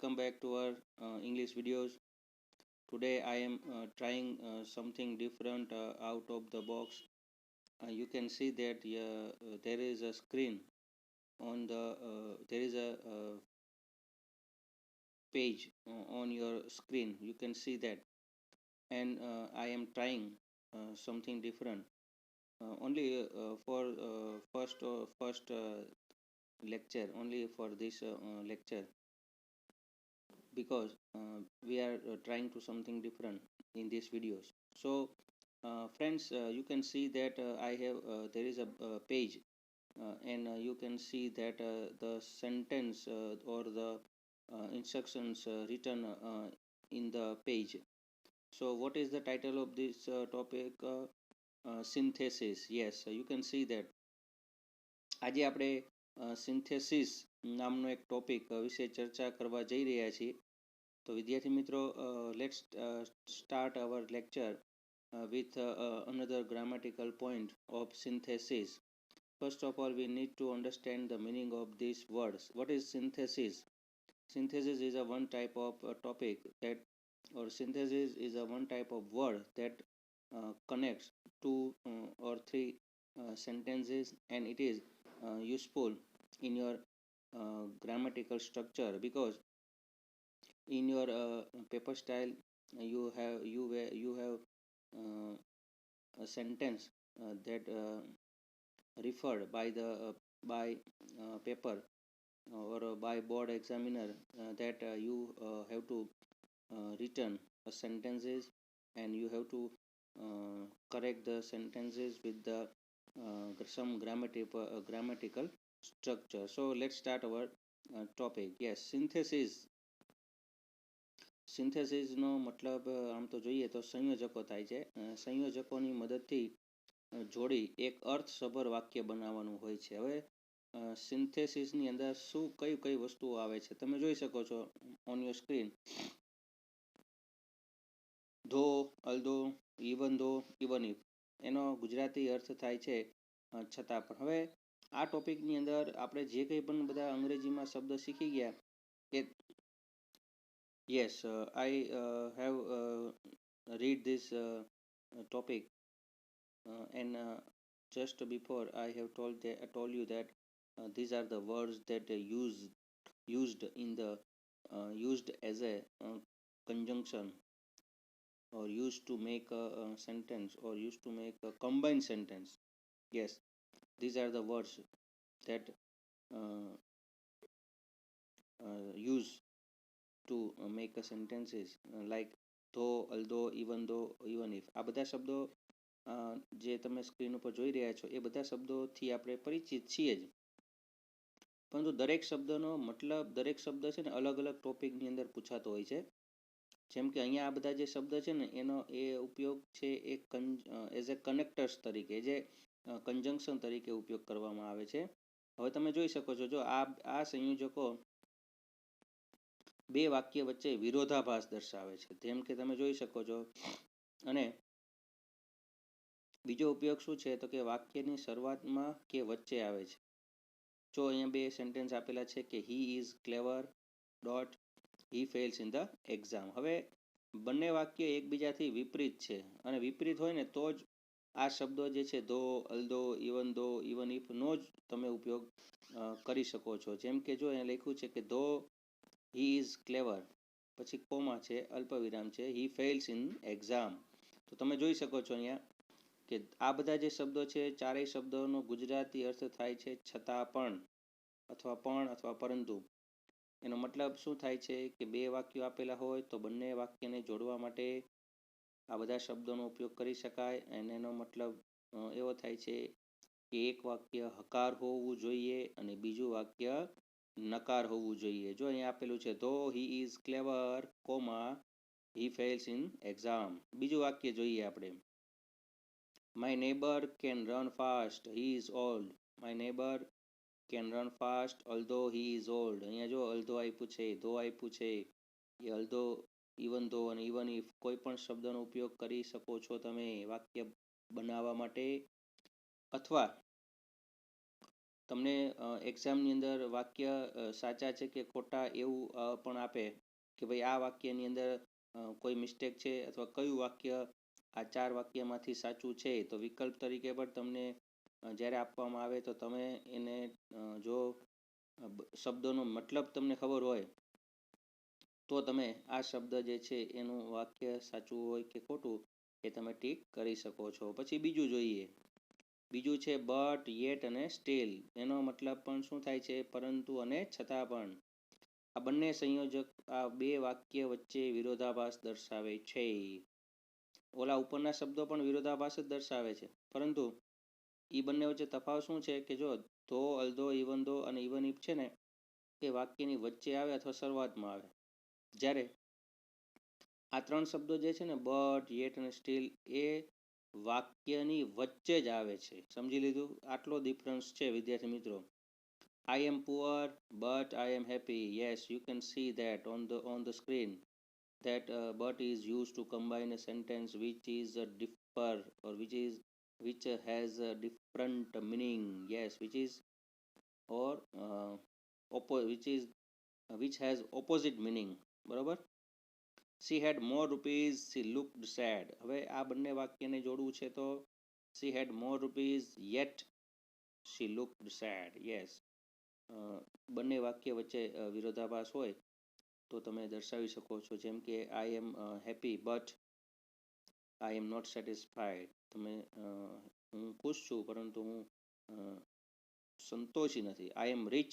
welcome back to our English videos. Today I am trying something different out of the box. You can see that there is a screen on the there is a page on your screen. You can see that, and I am trying something different. Only for first lecture, only for this lecture, because we are trying to something different in these videos. So friends, you can see that I have there is a page, and you can see that the sentence or the instructions written in the page. So what is the title of this topic? Synthesis. Yes, you can see that આજે આપણે synthesis નામનો એક topic વિશે ચર્ચા કરવા જઈ રહ્યા છીએ. તો વિદ્યાર્થી મિત્રો, let's start our lecture with another grammatical point of synthesis. First of all, we need to understand the meaning of these words. What is synthesis? Synthesis is a one type of topic that, or synthesis is a one type of word that connects two or three sentences, and it is useful in your grammatical structure, because in your paper style you have a sentence that referred by the paper or by board examiner, that you have to return a sentences, and you have to correct the sentences with the some grammatical structure. So let's start our topic. Yes, સિન્થેસિસનો મતલબ આમ તો જોઈએ તો સંયોજકો થાય છે. સંયોજકોની મદદથી જોડી એક અર્થસભર વાક્ય બનાવવાનું હોય છે. હવે સિન્થેસિસની અંદર શું કઈ વસ્તુઓ આવે છે તમે જોઈ શકો છો ઓન યોર સ્ક્રીન. ધો, અલ્ધો, ઇવન ધો, ઇવન ઇફ, એનો ગુજરાતી અર્થ થાય છે છતાં પણ. હવે આ ટોપિકની અંદર આપણે જે કંઈ પણ બધા અંગ્રેજીમાં શબ્દ શીખી ગયા એ yes, I have read this topic, and just before I have told you that these are the words that used in the used as a conjunction, or used to make a sentence, or used to make a combined sentence. Yes, these are the words that uh, use to make a sentences, like though, although, even though, even if. આ બધા શબ્દો જે તમે screen ઉપર જોઈ રહ્યા છો એ બધા શબ્દોથી આપણે પરિચિત છીએ જ, પરંતુ દરેક શબ્દનો મતલબ, દરેક શબ્દ છે ને અલગ અલગ ટોપિકની અંદર પૂછાતો હોય છે. જેમ કે અહીંયા આ બધા જે શબ્દ છે ને એનો એ ઉપયોગ છે એ એઝ એ કનેક્ટર્સ તરીકે, જે કન્જંક્શન તરીકે ઉપયોગ કરવામાં આવે છે. હવે તમે જોઈ શકો છો, જો આ સંયોજકો બે વાક્ય વચ્ચે વિરોધાભાસ દર્શાવે છે, જેમ કે તમે જોઈ શકો છો. અને બીજો ઉપયોગ શું છે તો કે વાક્યની શરૂઆતમાં કે વચ્ચે આવે છે. જો અહીંયા બે સેન્ટેન્સ આપેલા છે કે he is clever dot he fails in the exam. હવે બંને વાક્ય એકબીજાથી વિપરીત છે, અને વિપરીત હોય ને તો જ આ શબ્દો જે છે ધો, અલ્ધો, ઇવન ઇફ નો જ તમે ઉપયોગ કરી શકો છો. જેમ કે જો અહીંયા લખ્યું છે કે ધો હી ઇઝ ક્લેવર, પછી કોમા છે, અલ્પ વિરામ છે, હી ફેલ્સ ઇન એક્ઝામ. તો તમે જોઈ શકો છો અહીંયા કે આ બધા જે શબ્દો છે, ચારેય શબ્દોનો ગુજરાતી અર્થ થાય છે છતાં પણ, અથવા પરંતુ. એનો મતલબ શું થાય છે કે બે વાક્યો આપેલા હોય તો બંને વાક્યને જોડવા માટે આ બધા શબ્દોનો ઉપયોગ કરી શકાય. અને એનો મતલબ એવો થાય છે કે એક વાક્ય હકાર હોવું જોઈએ અને બીજું વાક્ય નકાર હોવું જોઈએ. જો અહીંયા આપેલું છે though he is clever, comma he fails in exam. બીજું વાક્ય જોઈએ આપણે. My neighbour can run fast, he is old. My neighbour can run fast although he is old. અહીંયા જો અલ્ધો આપ્યું છે, ધો આપ્યું છે, એ અલ્ધો, ઇવન ધો અને ઇવન ઇફ કોઈ પણ શબ્દનો ઉપયોગ કરી શકો છો તમે વાક્ય બનાવવા માટે. અથવા તમને એક્ઝામની અંદર વાક્ય સાચા છે કે ખોટા એવું પણ આપે કે ભાઈ આ વાક્યની અંદર કોઈ મિસ્ટેક છે અથવા કયું વાક્ય આ 4 વાક્યમાંથી સાચું છે, તો વિકલ્પ તરીકે પણ તમને જ્યારે આપવામાં આવે તો તમે એને જો શબ્દોનો મતલબ તમને ખબર હોય તો તમે આ શબ્દ જે છે એનું વાક્ય સાચું હોય કે ખોટું એ તમે ટીક કરી શકો છો. પછી બીજું જોઈએ, બીજું છે બટ, યેટ અને સ્ટીલ. એનો મતલબ પણ શું થાય છે? પરંતુ અને છતાં પણ. આ બંને સંયોજક આ બે વાક્ય વચ્ચે વિરોધાભાસ દર્શાવે છે. ઓલા ઉપરના શબ્દો પણ વિરોધાભાસ જ દર્શાવે છે, પરંતુ એ બંને વચ્ચે તફાવત શું છે કે જો ધો, અલ્ધો, ઇવન ધો અને ઇવન ઇફ છે ને એ વાક્યની વચ્ચે આવે અથવા શરૂઆતમાં આવે, જ્યારે આ 3 શબ્દો જે છે ને બટ, યેટ અને સ્ટીલ એ વાક્યની વચ્ચે જ આવે છે. સમજી લીધું? આટલો ડિફરન્સ છે વિદ્યાર્થી મિત્રો. I am poor but I am happy. Yes, you can see that on the screen that but is used to combine a sentence which is a differ or which has a different meaning. Yes, which is or which has opposite meaning. બરોબર? She had more rupees, she looked sad. હવે આ બંને વાક્યને જોડવું છે તો she had more rupees yet she looked sad. Yes. બંને વાક્ય વચ્ચે વિરોધાભાસ હોય તો તમે દર્શાવી શકો છો, જેમ કે I am happy but I am not satisfied. તમે હું ખુશ છું પરંતુ હું સંતોષી નથી. આઈ એમ રીચ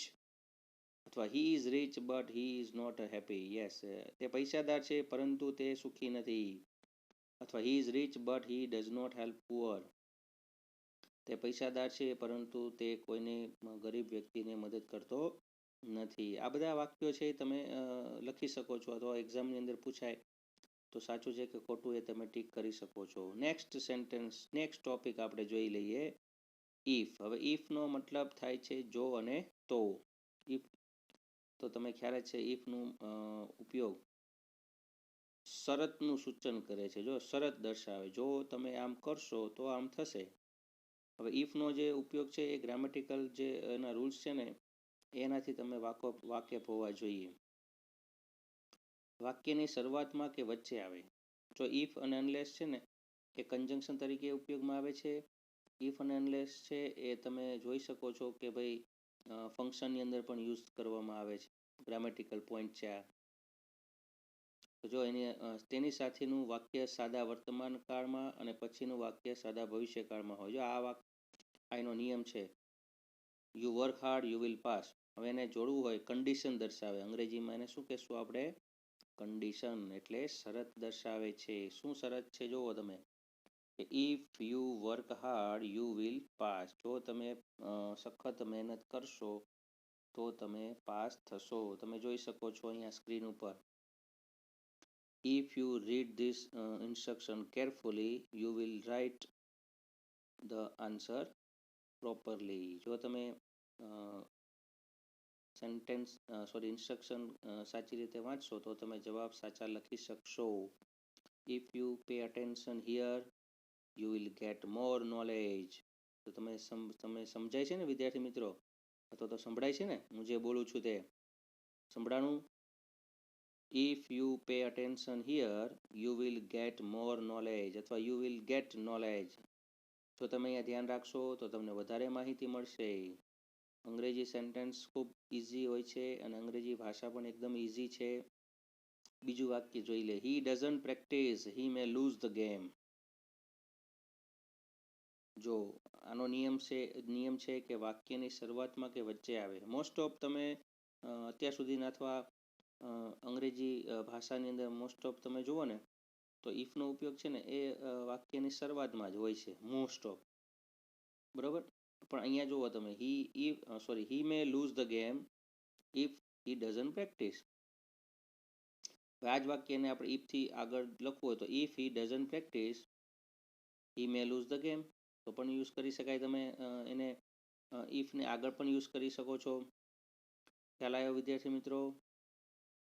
અથવા he is rich but he is not happy. Yes, તે પૈસાદાર છે પરંતુ તે સુખી નથી. અથવા he is rich but he does not help poor. તે પૈસાદાર છે પરંતુ તે કોઈને ગરીબ વ્યક્તિને મદદ કરતો નથી. આ બધા વાક્યો છે તમે લખી શકો છો અથવા એક્ઝામની અંદર પૂછાય તો સાચું છે કે ખોટું એ તમે ટીક કરી શકો છો. નેક્સ્ટ સેન્ટેન્સ, નેક્સ્ટ ટોપિક આપણે જોઈ લઈએ ઇફ. હવે ઇફનો મતલબ થાય છે જો અને તો. ઇફ તો તમે ખ્યાલ જ છે ઇફનું ઉપયોગ શરતનું સૂચન કરે છે. જો શરત દર્શાવે, જો તમે આમ કરશો તો આમ થશે. હવે ઇફનો જે ઉપયોગ છે એ ગ્રામેટિકલ જે એના રૂલ્સ છે ને એનાથી તમે વાકેફ હોવા જોઈએ. વાક્યની શરૂઆતમાં કે વચ્ચે આવે. જો ઇફ અને અનલેસ છે ને એ કન્જંક્શન તરીકે ઉપયોગમાં આવે છે. ઇફ અને અનલેસ છે એ તમે જોઈ શકો છો કે ભાઈ ફંક્શનની અંદર પણ યુઝ કરવામાં આવે છે. ગ્રામેટિકલ પોઈન્ટ છે આ. જો તેની સાથેનું વાક્ય સાદા વર્તમાન કાળમાં અને પછીનું વાક્ય સાદા ભવિષ્યકાળમાં હોય. જો આ એનો નિયમ છે. You work hard you will pass. હવે એને જોડવું હોય, કન્ડિશન દર્શાવે. અંગ્રેજીમાં એને શું કહેશું આપણે? કન્ડિશન. એટલે શરત દર્શાવે છે. શું શરત છે જોવો તમે, if you work hard you will pass. જો તમે સખત મહેનત કરશો તો તમે પાસ થશો. તમે જોઈ શકો છો અહીંયા સ્ક્રીન ઉપર. If you read this instruction carefully, you will write the answer properly. જો તમે ઇન્સ્ટ્રક્શન સાચી રીતે વાંચશો તો તમે જવાબ સાચા લખી શકશો. If you pay attention here, you will get more knowledge. તો તમે સમજાય છે ને વિદ્યાર્થી મિત્રો? અથવા તો સંભળાય છે ને હું જે બોલું છું તે? સંભળાણું? If you pay attention here, you will get more knowledge અથવા you will get knowledge. જો તમે અહીંયા ધ્યાન રાખશો તો તમને વધારે માહિતી મળશે. અંગ્રેજી સેન્ટેન્સ ખૂબ ઇઝી હોય છે અને અંગ્રેજી ભાષા પણ એકદમ ઇઝી છે. બીજું વાક્ય જોઈ લે. He doesn't practice, he may lose the game. જો આનો નિયમ છે કે વાક્યની શરૂઆતમાં કે વચ્ચે આવે. મોસ્ટ ઓફ તમે અત્યાર સુધીના અથવા અંગ્રેજી ભાષાની અંદર મોસ્ટ ઓફ તમે જુઓ ને તો ઇફનો ઉપયોગ છે ને એ વાક્યની શરૂઆતમાં જ હોય છે મોસ્ટ ઓફ. બરોબર? પણ અહીંયા જુઓ તમે he may lose the game if he doesn't practice. આ જ વાક્યને આપણે ઇફથી આગળ લખવું હોય તો if he doesn't practice he may lose the game તો પણ યુઝ કરી શકાય. તમે એને ઇફને આગળ પણ યુઝ કરી શકો છો. ખ્યાલ આવ્યો વિદ્યાર્થી મિત્રો?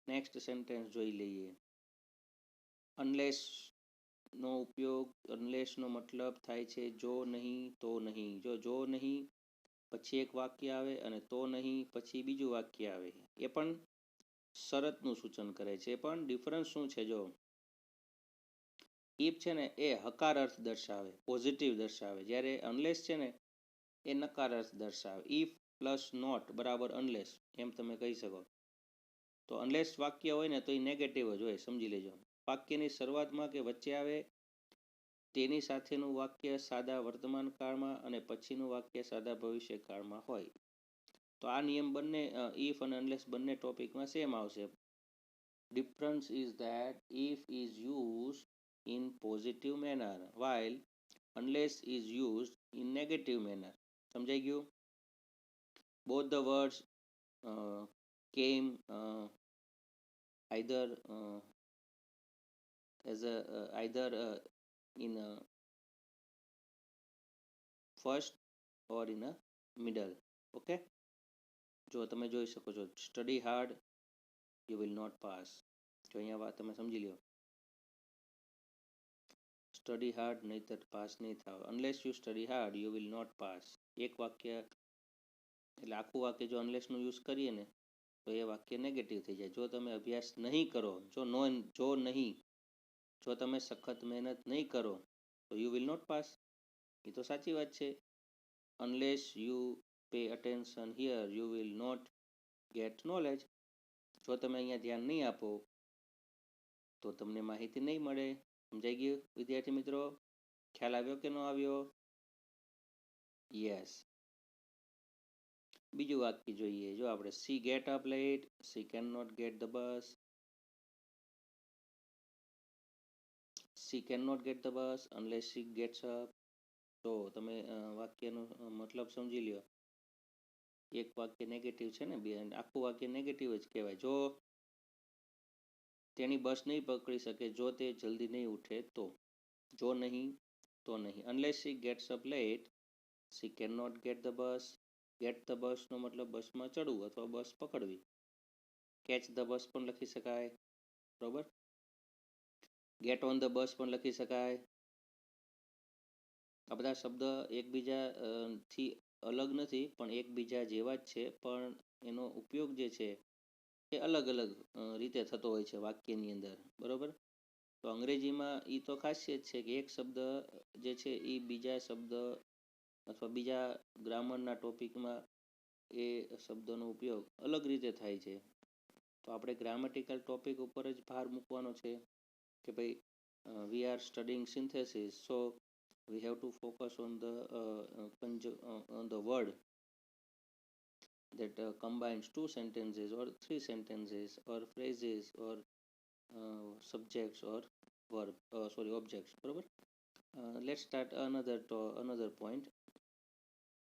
નેક્સ્ટ સેન્ટેન્સ જોઈ લઈએ. અનલેસ નો ઉપયોગ, અનલેસ નો મતલબ થાય છે જો નહીં તો નહીં. જો નહીં પછી એક વાક્ય આવે અને તો નહીં પછી બીજું વાક્ય આવે એ પણ શરતનું સૂચન કરે છે. પણ ડિફરન્સ શું છે જો ઇફ છે ને એ હકાર અર્થ દર્શાવે પોઝિટિવ દર્શાવે જ્યારે અનલેસ છે ને એ નકાર અર્થ દર્શાવે. ઇફ પ્લસ નોટ બરાબર અનલેસ એમ તમે કહી શકો. તો અનલેસ વાક્ય હોય ને તો એ નેગેટિવ જ હોય સમજી લેજો. વાક્યની શરૂઆતમાં કે વચ્ચે આવે તેની સાથેનું વાક્ય સાદા વર્તમાન કાળમાં અને પછીનું વાક્ય સાદા ભવિષ્ય કાળમાં હોય. તો આ નિયમ બંને ઇફ અને અનલેસ બંને ટોપિકમાં સેમ આવશે. Difference is that if is use in positive manner while unless is used in negative manner. સમજાઈ ગયું? Both the words came either as a either in a first or in a middle. Okay? જો તમે જોઈ શકો છો study hard you will not pass. જો અહીંયા વાત તમે સમજી લ્યો. સ્ટડી હાર્ડ નહીતર પાસ નહીં થાવ. Unless you study hard you will not pass. એક વાક્ય એટલે આખું વાક્ય જો અનલેસનું યુઝ કરીએ ને તો એ વાક્ય નેગેટિવ થઈ જાય. જો તમે અભ્યાસ નહીં કરો જો તમે સખત મહેનત નહીં કરો તો યુ વિલ નોટ પાસ. એ તો સાચી વાત છે. Unless you pay attention here you will not get knowledge. જો તમે અહીંયા ધ્યાન નહીં આપો તો તમને માહિતી નહીં મળે. સમજાઈ ગયું વિદ્યાર્થી મિત્રો? ખ્યાલ આવ્યો કે ન આવ્યો? યસ. બીજું વાક્ય જોઈએ. જો આપણે she get up late she can not get the bus. She can not get the bus unless she gets up. તો તમે વાક્યનો મતલબ સમજી લ્યો. એક વાક્ય નેગેટિવ છે ને આખું વાક્ય નેગેટિવ જ કહેવાય. જો તેની બસ નહીં પકડી શકે જો તે જલ્દી નહીં ઉઠે તો. જો નહીં તો નહીં. Unless she gets up late she can not get the bus. Get the બસનો મતલબ બસમાં ચડવું અથવા બસ પકડવી. કેચ ધ બસ પણ લખી શકાય. બરોબર? ગેટ ઓન ધ બસ પણ લખી શકાય. આ બધા શબ્દ એકબીજાથી અલગ નથી પણ એકબીજા જેવા જ છે પણ એનો ઉપયોગ જે છે એ અલગ અલગ રીતે થતો હોય છે વાક્યની અંદર. બરોબર? તો અંગ્રેજીમાં એ તો ખાસિયત છે કે એક શબ્દ જે છે એ બીજા શબ્દ અથવા બીજા ગ્રામરના ટોપિકમાં એ શબ્દનો ઉપયોગ અલગ રીતે થાય છે. તો આપણે ગ્રામેટિકલ ટોપિક ઉપર જ ભાર મૂકવાનો છે કે ભાઈ we are studying synthesis so we have to focus on the word that combines two sentences or three sentences or phrases or subjects or objects. બરોબર? Let's start another point.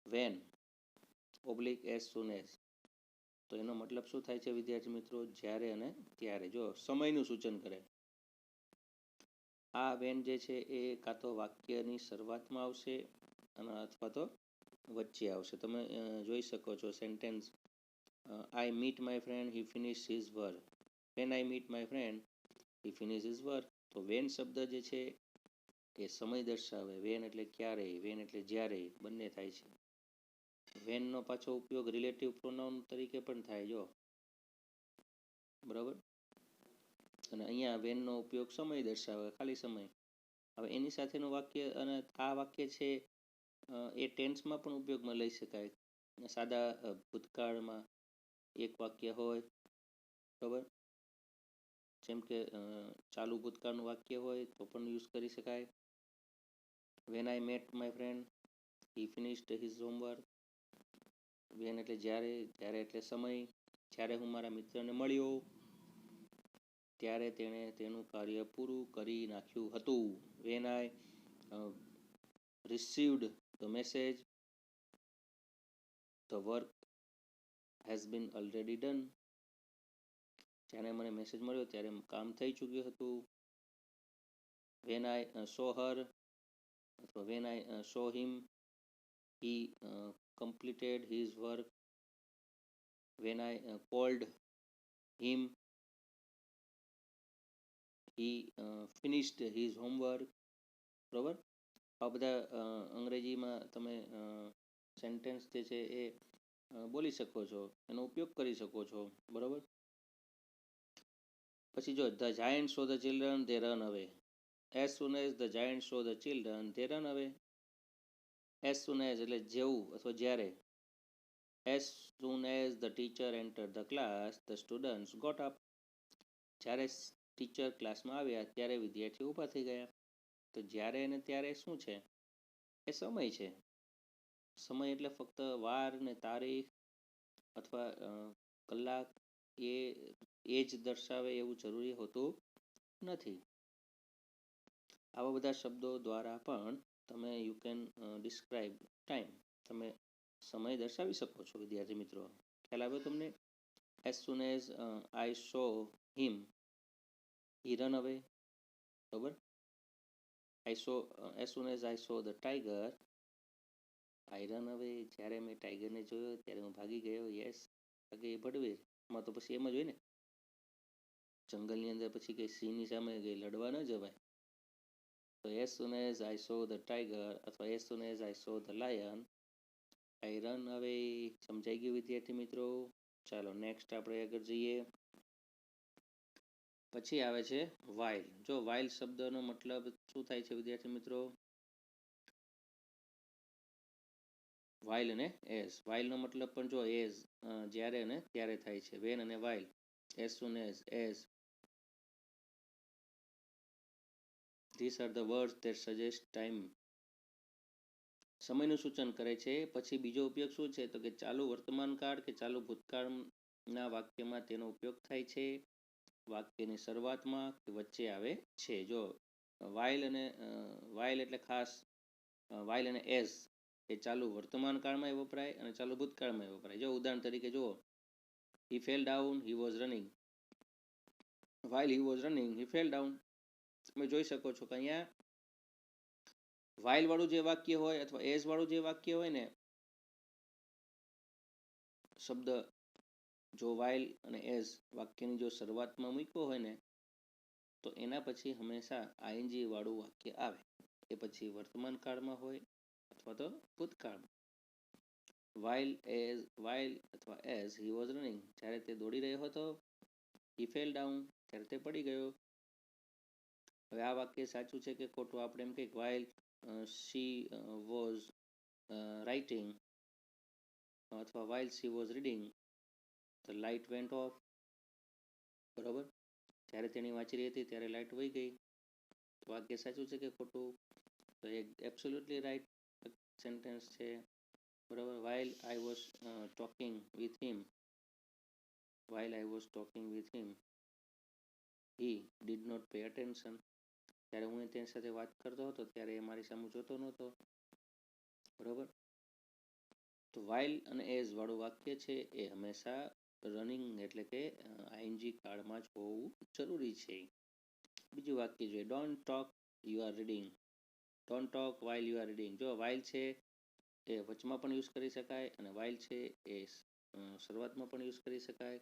When oblique as soon as. તો એનો મતલબ શું થાય છે વિદ્યાર્થી મિત્રો? જ્યારે અને ત્યારે. જો સમયનું સૂચન કરે. આ વેન જે છે એ કાં તો વાક્યની શરૂઆતમાં આવશે અથવા તો વચ્ચે આવશે. તમે જોઈ શકો છો sentence I meet my friend he finish his work. When I meet my friend he finish his work. તો વેન શબ્દ જે છે એ સમય દર્શાવે. વેન એટલે ક્યારે, વેન એટલે જ્યારે બંને થાય છે. વેનનો પાછો ઉપયોગ રિલેટિવ પ્રોનાઉન તરીકે પણ થાય. જો બરાબર? અને અહીંયા વેનનો ઉપયોગ સમય દર્શાવે, ખાલી સમય. હવે એની સાથેનું વાક્ય અને આ વાક્ય છે એ ટેન્સમાં પણ ઉપયોગમાં લઈ શકાય. સાદા ભૂતકાળમાં એક વાક્ય હોય. બરાબર? જેમ કે ચાલુ ભૂતકાળનું વાક્ય હોય તો પણ યુઝ કરી શકાય. When I met my friend he finished his homework. When એટલે જ્યારે, જ્યારે એટલે સમય. જ્યારે હું મારા મિત્રને મળ્યો ત્યારે તેણે તેનું કાર્ય પૂરું કરી નાખ્યું હતું. When I received the message the work has been already done. જ્યારે મને મેસેજ મળ્યો ત્યારે કામ થઈ ચૂક્યું હતું. વેન આઈ saw her અથવા when I saw him he completed his work. When I called him he finished his homework. બરોબર? આ બધા અંગ્રેજીમાં તમે સેન્ટેન્સ જે છે એ બોલી શકો છો, એનો ઉપયોગ કરી શકો છો, બરોબર. પછી જો the giant saw the children they ran away. As soon as the giant saw the children they ran away. As soon as એટલે જેવું અથવા જ્યારે. As soon as the teacher enter the class the students got up. જ્યારે teacher ક્લાસમાં આવ્યા ત્યારે વિદ્યાર્થીઓ ઊભા થઈ ગયા. તો જ્યારે અને ત્યારે શું છે? એ સમય છે. સમય એટલે ફક્ત વાર ને તારીખ અથવા કલાક એ જ દર્શાવે એવું જરૂરી હોતું નથી. આવા બધા શબ્દો દ્વારા પણ તમે યુ કેન ડિસ્ક્રાઇબ ટાઈમ. તમે સમય દર્શાવી શકો છો વિદ્યાર્થી મિત્રો. ખ્યાલ આવ્યો તમને? As soon as I saw him he run away. બરોબર. As soon as I saw the tiger I run away. જ્યારે મેં ટાઈગરને જોયો ત્યારે હું ભાગી ગયો. યસ, બાકી એ ભડવીર માં તો પછી એમ જ હોય ને, જંગલની અંદર પછી કંઈ સિંહની સામે કંઈ લડવા ન જવાય. તો as soon as I saw the tiger અથવા as soon as I saw the lion I run away. સમજાઈ ગયું વિદ્યાર્થી મિત્રો? ચાલો નેક્સ્ટ આપણે આગળ જઈએ. પછી આવે છે વાઇલ. જો વાઇલ શબ્દનો મતલબ શું થાય છે વિદ્યાર્થી મિત્રો? વાઇલ અને એઝ. વાઇલનો મતલબ પણ જો એઝ જ્યારે અને ત્યારે થાય છે. વેન અને while. As soon as. This are the words that suggest time. સમયનું સૂચન કરે છે. પછી બીજો ઉપયોગ શું છે? તો કે ચાલુ વર્તમાનકાળ કે ચાલુ ભૂતકાળના વાક્યમાં તેનો ઉપયોગ થાય છે. વાક્યની શરૂઆતમાં કે વચ્ચે આવે છે. જો વાઇલ એટલે ખાસ વાઇલ અને એઝ એ ચાલુ વર્તમાન કાળમાં વપરાય અને ચાલુ ભૂતકાળમાં વપરાય. જો ઉદાહરણ તરીકે જુઓ, he fell down, he was running. While he was running he fell down. તમે જોઈ શકો છો કે અહીંયા વાઇલ વાળું જે વાક્ય હોય અથવા એઝ વાળું જે વાક્ય હોય ને, શબ્દ જો વાઇલ અને એઝ વાક્યની જો શરૂઆતમાં મૂક્યો હોય ને, તો એના પછી હંમેશા આઈએનજી વાળું વાક્ય આવે. એ પછી વર્તમાન કાળમાં હોય અથવા તો ભૂતકાળમાં. વાઇલ અથવા એઝ હી વોઝ રનિંગ, જ્યારે તે દોડી રહ્યો હતો. હી ફેલ ડાઉન, ત્યારે તે પડી ગયો. હવે આ વાક્ય સાચું છે કે ખોટું? આપણે એમ કહીએ વાઇલ શી વોઝ રાઇટિંગ અથવા while she was reading the light went off. બરોબર. જ્યારે તેની વાંચી રહી હતી ત્યારે લાઇટ વહી ગઈ. તો વાક્ય સાચું છે કે ખોટું? તો એ એબ્સોલ્યુટલી રાઇટ સેન્ટેન્સ છે. બરાબર. While I was talking with him he did not pay attention. જ્યારે હું તેની સાથે વાત કરતો હતો ત્યારે એ મારી સામે જોતો નહોતો. બરોબર. તો વાઇલ અને એઝ વાળું વાક્ય છે એ હંમેશા રનિંગ એટલે કે આઈએનજી કાળમાં જ હોવું જરૂરી છે. બીજું વાક્ય જોઈએ, don't talk you are reading. Don't talk while you R reading. જો વાઇલ છે એ વચમાં પણ યુઝ કરી શકાય અને વાઇલ છે એ શરૂઆતમાં પણ યુઝ કરી શકાય.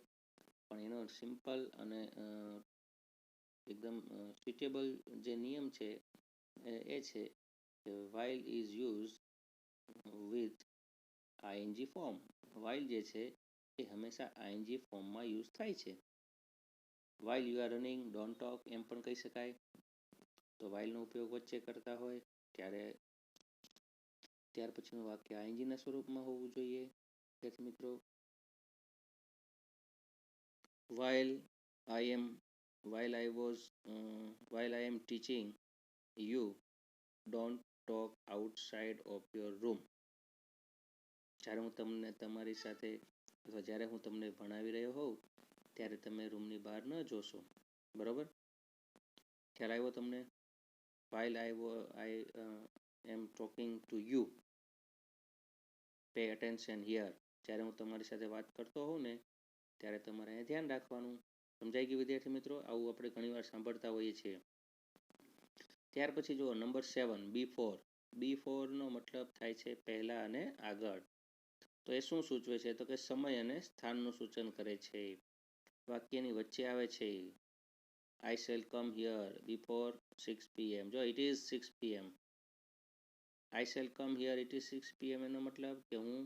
પણ એનો સિમ્પલ અને એકદમ સ્યુટેબલ જે નિયમ છે એ છે કે while is use with I N G form. While જે છે એ હંમેશા આઈએનજી ફોર્મમાં યુઝ થાય છે. While you are running don't talk એમ પણ કહી શકાય. તો વાઇલનો ઉપયોગ વચ્ચે કરતા હોય ત્યાર પછીનું વાક્ય આઈએનજીના સ્વરૂપમાં હોવું જોઈએ. વિદ્યાર્થી મિત્રો, while I am teaching you, don't talk outside of your room. જ્યારે હું તમને તમારી સાથે અથવા જ્યારે હું તમને ભણાવી રહ્યો હોઉં ત્યારે તમે રૂમની બહાર ન જોશો. બરોબર. ખ્યાલ આવ્યો તમને? while I am talking to you, pay attention here. જ્યારે હું તમારી સાથે વાત કરતો હોઉં ને ત્યારે તમારે અહીંયા ધ્યાન રાખવાનું. સમજાઈ ગયું વિદ્યાર્થી મિત્રો? આવું આપણે ઘણીવાર સાંભળતા હોઈએ છીએ. ત્યાર પછી જુઓ નંબર 7, બી4 નો મતલબ થાય છે પહેલા અને આગળ. તો એ શું સૂચવે છે? તો કે સમય અને સ્થાનનું સૂચન કરે છે. વાક્યની વચ્ચે આવે છે. I shall come here before 6 p.m. જો it is 6 p.m. I shall come here it is 6 PM એનો મતલબ કે હું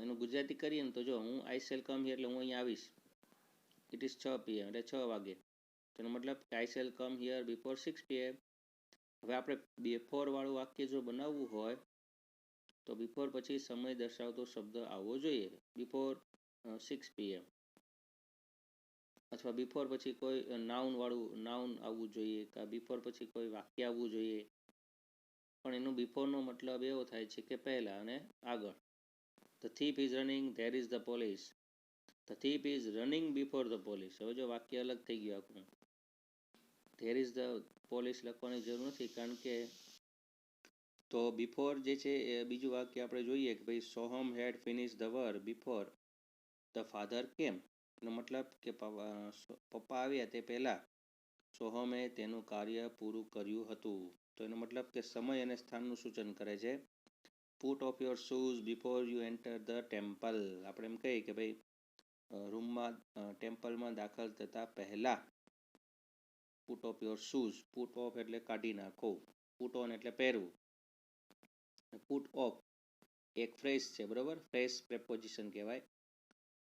એનું ગુજરાતી કરીએ ને તો જો હું આઈ શેલ કમ હિયર એટલે હું અહીંયા આવીશ, ઇટ ઇઝ 6 PM એટલે 6 વાગે, તેનો મતલબ કે I shall come here before 6 PM. હવે આપણે બિફોર વાળું વાક્ય જો બનાવવું હોય તો બિફોર પછી સમય દર્શાવતો શબ્દ આવવો જોઈએ, બિફોર 6 PM, અથવા બિફોર પછી કોઈ નાઉન વાળું નાઉન આવવું જોઈએ, કે બિફોર પછી કોઈ વાક્ય આવવું જોઈએ, પણ એનું બિફોરનો મતલબ એવો થાય છે કે પહેલા અને આગળ. The thief is running there is the police, the thief is running before the police. હવે જો વાક્ય અલગ થઈ ગયું આખું, ધેર ઇઝ ધ પોલીસ લખવાની જરૂર નથી, કારણ કે તો બિફોર જે છે એ બીજું વાક્ય આપણે જોઈએ કે ભાઈ Soham had finish the work before the father came, એનો મતલબ કે પપ્પા આવ્યા તે પહેલા સોહમે તેનું કાર્ય પૂરું કર્યું હતું. તો એનો મતલબ કે સમય અને સ્થાનનું સૂચન કરે છે. Put off your shoes before you enter the temple, આપણે એમ કહીએ કે ભાઈ રૂમમાં ટેમ્પલમાં દાખલ થતા પહેલા put off your shoes, put of એટલે કાઢી નાખો, પુટ ઓન એટલે પહેરવું, પુટ ઓફ એક ફ્રેઝ છે, બરોબર, ફ્રેઝ પ્રેપોઝિશન કહેવાય.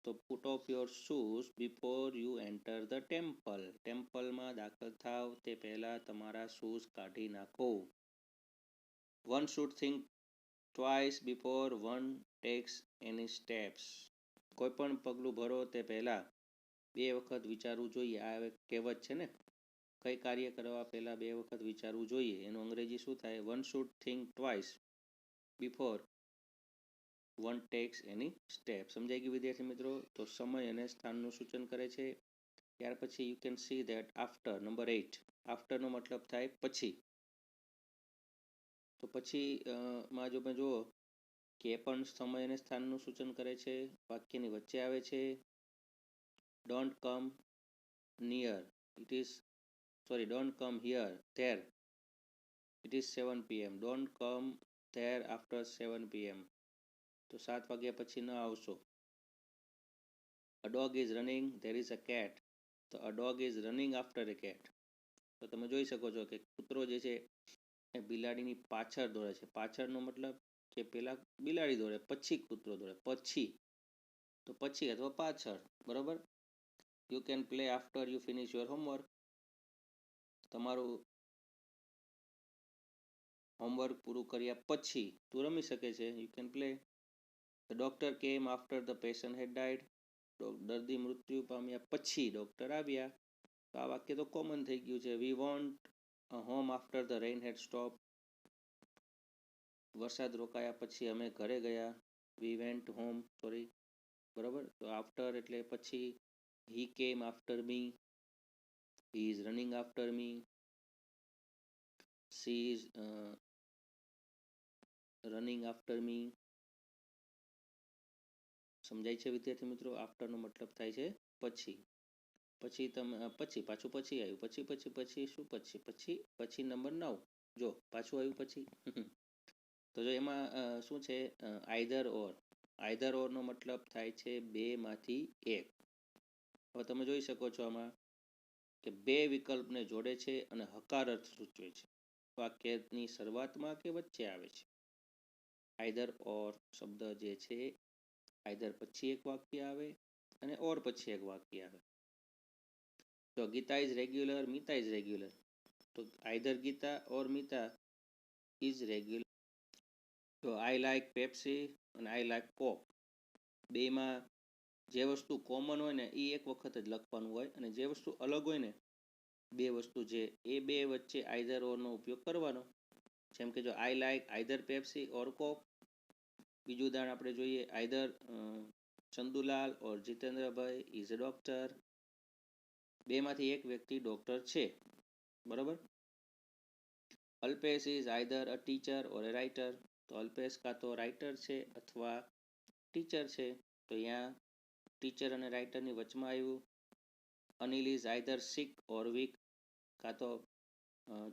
તો put off your shoes before you enter the temple, ટેમ્પલમાં દાખલ થાવ તે પહેલા તમારા શૂઝ કાઢી નાખો. One should think twice before one takes any steps, કોઈ પણ પગલું ભરો તે પહેલા બે વખત વિચારવું જોઈએ. આ એક કહેવત છે ને, કઈ કાર્ય કરવા પહેલા બે વખત વિચારવું જોઈએ, એનું અંગ્રેજી શું થાય? One should think twice before one takes any step. સમજાઈ ગયું વિદ્યાર્થી મિત્રો? તો સમય અને સ્થાનનું સૂચન કરે છે. ત્યાર પછી you can see that after, number 8, આફ્ટરનો મતલબ થાય પછી. તો પછી માં જો જુઓ કે એ પણ સમય અને સ્થાનનું સૂચન કરે છે, વાક્યની વચ્ચે આવે છે. Don't come near it is don't come here there it is 7 PM, don't come there after 7 PM, તો 7 વાગ્યા પછી ન આવશો. A dog is running there is a cat, તો a dog is running after a cat. તો તમે જોઈ શકો છો કે કૂતરો જે છે એ બિલાડીની પાછળ દોડે છે. પાછળનો મતલબ કે પેલા બિલાડી દોડે પછી કૂતરો દોડે, પછી, તો પછી અથવા પાછળ, બરોબર. You can play after you finish your homework, તમારું હોમવર્ક પૂરું કર્યા પછી તું રમી શકે છે, you can play. The doctor came after the patient had died, દર્દી મૃત્યુ પામ્યા પછી ડોક્ટર આવ્યા. તો આ વાક્ય તો કોમન થઈ ગયું છે. We went home after the rain had stopped, વરસાદ રોકાયા પછી અમે ઘરે ગયા, વી વેન્ટ હોમ, બરાબર. તો આફ્ટર એટલે પછી. He came after me, he is running after me, she is running after me. સમજાય છે વિદ્યાર્થી મિત્રો? આફ્ટરનો મતલબ થાય છે પછી. પછી તમે પછી પાછું પછી આવ્યું, પછી પછી પછી શું પછી પછી પછી નંબર 9, જો પાછું આવ્યું પછી. તો જો એમાં શું છે? આઈધર ઓર નો મતલબ થાય છે બે માંથી એક. હવે તમે જોઈ શકો છો આમાં કે બે વિકલ્પને જોડે છે અને હકાર અર્થ સૂચવે છે. વાક્યની શરૂઆતમાં કે વચ્ચે આવે છે. આઈધર ઓર શબ્દ જે છે, આઈધર પછી એક વાક્ય આવે અને ઓર પછી એક વાક્ય આવે. તો Geeta is regular, Meeta is regular, તો either Geeta or Meeta is regular. તો આઈ લાઈક પેપ્સી અને આઈ લાઈક કોક, બેમાં જે વસ્તુ કોમન હોય ને એ એક વખત જ લખવાનું હોય, અને જે વસ્તુ અલગ હોય ને બે વસ્તુ છે એ બે વચ્ચે આઈધર ઓર નો ઉપયોગ કરવાનો. જેમ કે જો આઈ લાઈક આઈધર પેપ્સી ઓર કોક. બીજું ઉદાહરણ આપણે જોઈએ, either Chandulal or જીતેન્દ્રભાઈ is a doctor, બેમાંથી એક વ્યક્તિ ડોક્ટર છે, બરોબર. Alpesh is either a teacher or a writer, તો અલ્પેશ કાં તો રાઇટર છે અથવા ટીચર છે, તો અહીંયા ટીચર અને રાઇટરની વચમાં આવ્યું. Anil is either sick or weak, કાં તો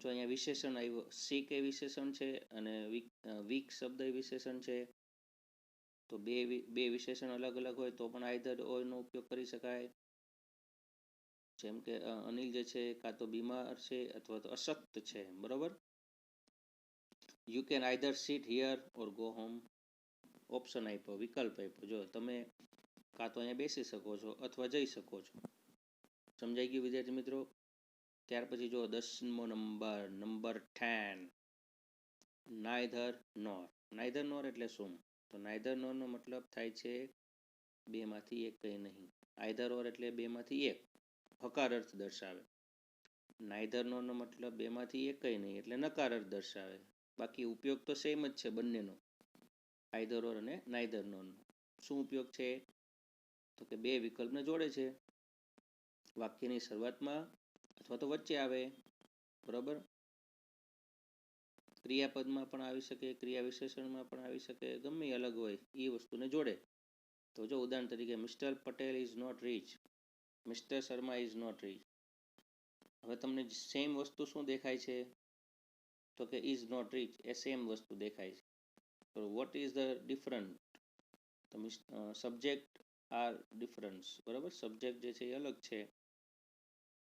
જો અહીંયા વિશેષણ આવ્યું, સિક એ વિશેષણ છે અને વીક શબ્દ એ વિશેષણ છે. તો બે વિશેષણ અલગ અલગ હોય તો પણ આઈધર ઓર નો ઉપયોગ કરી શકાય. જેમ કે અનિલ જે છે કાં તો બીમાર છે અથવા તો અશક્ત છે, બરોબર. You can either seat here or go home option આપ્યો, વિકલ્પ આપ્યો. જો તમે કાં તો અહીંયા બેસી શકો છો અથવા જઈ શકો છો. સમજાઈ ગયું વિદ્યાર્થી મિત્રો? ત્યાર પછી જો 10મો નંબર 10, નાઇધર નોર. નાઇધર નોર એટલે શું? તો નાઇધર નોર નો મતલબ થાય છે બેમાંથી એક કંઈ નહીં. આઈધર ઓર એટલે બેમાંથી એક, હકાર અર્થ દર્શાવે. નાઇધર નોર નો મતલબ બેમાંથી એક કંઈ નહીં એટલે નકાર અર્થ દર્શાવે. બાકી ઉપયોગ તો સેમ જ છે બંનેનો, આઈધર ઓર અને નાઇધર નોર નો. શું ઉપયોગ છે? તો કે બે વિકલ્પને જોડે છે, વાક્યની શરૂઆતમાં અથવા તો વચ્ચે આવે. બરાબર? ક્રિયાપદમાં પણ આવી શકે, ક્રિયા વિશેષણમાં પણ આવી શકે, ગમે અલગ હોય એ વસ્તુને જોડે. તો જો ઉદાહરણ તરીકે mister Patel is not rich, mister Sharma is not rich. હવે તમને સેમ વસ્તુ શું દેખાય છે? તો કે ઇઝ નોટ રીચ એ સેમ વસ્તુ દેખાય છે. તો વોટ ઇઝ ધ ડિફરન્ટ? તો સબ્જેક્ટ આર ડિફરન્સ. બરાબર? સબ્જેક્ટ જે છે એ અલગ છે.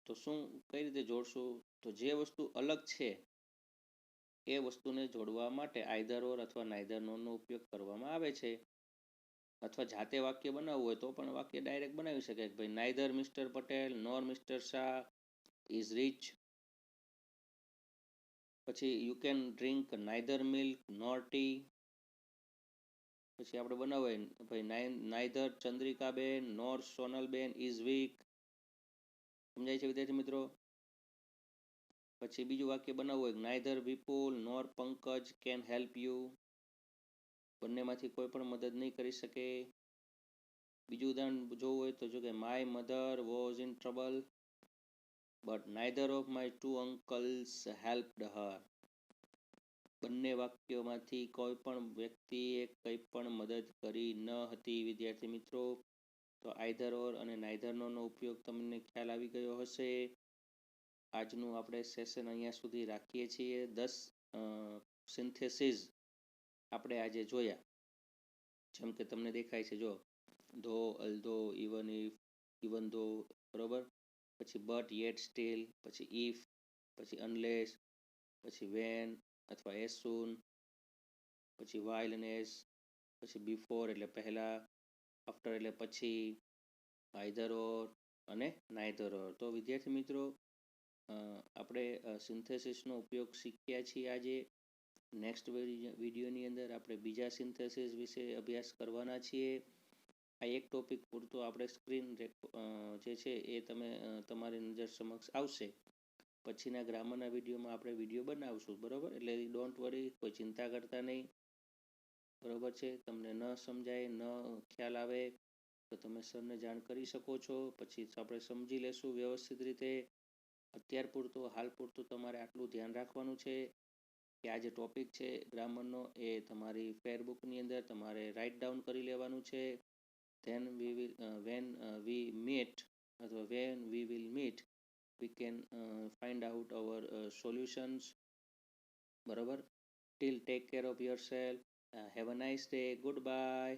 તો શું કઈ રીતે જોડશું? તો જે વસ્તુ અલગ છે એ વસ્તુને જોડવા માટે આઈધર ઓર અથવા નાઇધર નોરનો ઉપયોગ કરવામાં આવે છે. અથવા જાતે વાક્ય બનાવવું હોય તો પણ વાક્ય ડાયરેક્ટ બનાવી શકે કે ભાઈ neither mister Patel nor mister Shah is rich. પછી you can drink neither milk nor tea. પછી આપણે બનાવવું ભાઈ neither Chandrikaben nor Sonalben is weak. સમજાય છે વિદ્યાર્થી મિત્રો? પછી બીજું વાક્ય બનાવવું હોય neither Vipul nor Pankaj can help you. બંનેમાંથી કોઈ પણ મદદ નહીં કરી શકે. બીજું ઉદાહરણ જોવું હોય તો જો કે my mother was in trouble but neither of my two uncles helped her. બંને વાક્યોમાંથી કોઈ પણ વ્યક્તિએ કંઈ પણ મદદ કરી ન હતી વિદ્યાર્થી મિત્રો. તો આઈધર ઓર અને નાઇધર નો ઉપયોગ તમને ખ્યાલ આવી ગયો હશે. આજનું આપણે સેશન અહીંયા સુધી રાખીએ છીએ. 10 સિન્થેસિસ આપણે આજે જોયા. જેમ કે તમને દેખાય છે જો ધો, અલ્ધો, ઇવન ધો. બરોબર? પછી બટ, યેટ, સ્ટીલ, પછી ઇફ, પછી અનલેસ, પછી વેન અથવા એસ સૂન, પછી વાઇલ અને એસ, પછી બિફોર એટલે પહેલા, આફ્ટર એટલે પછી, આઈધર ઓર અને નાઇધર ઓર. તો વિદ્યાર્થી મિત્રો આપણે સિન્થેસિસનો ઉપયોગ શીખ્યા છીએ આજે. નેક્સ્ટ વિડીયોની અંદર આપણે બીજા સિન્થેસિસ વિશે અભ્યાસ કરવાના છીએ. આ એક ટોપિક પૂરતો આપણે સ્ક્રીન જે છે એ તમે તમારી નજર સમક્ષ આવશે. પછીના ગ્રામરના વિડીયોમાં આપણે વિડીયો બનાવશું. બરાબર? એટલે ડોન્ટ વરી, કોઈ ચિંતા કરતા નહીં. બરાબર છે? તમને ન સમજાય, ન ખ્યાલ આવે તો તમે સરને જાણ કરી શકો છો. પછી આપણે સમજી લેશું વ્યવસ્થિત રીતે. અત્યાર પૂરતું, હાલ પૂરતું તમારે આટલું ધ્યાન રાખવાનું છે કે આ જે ટોપિક છે ગ્રામરનો એ તમારી ફેરબુકની અંદર તમારે રાઇટ ડાઉન કરી લેવાનું છે. then when we meet અથવા when we will meet we can find out our solutions. બરાબર? till take care of yourself. Have a nice day. Goodbye.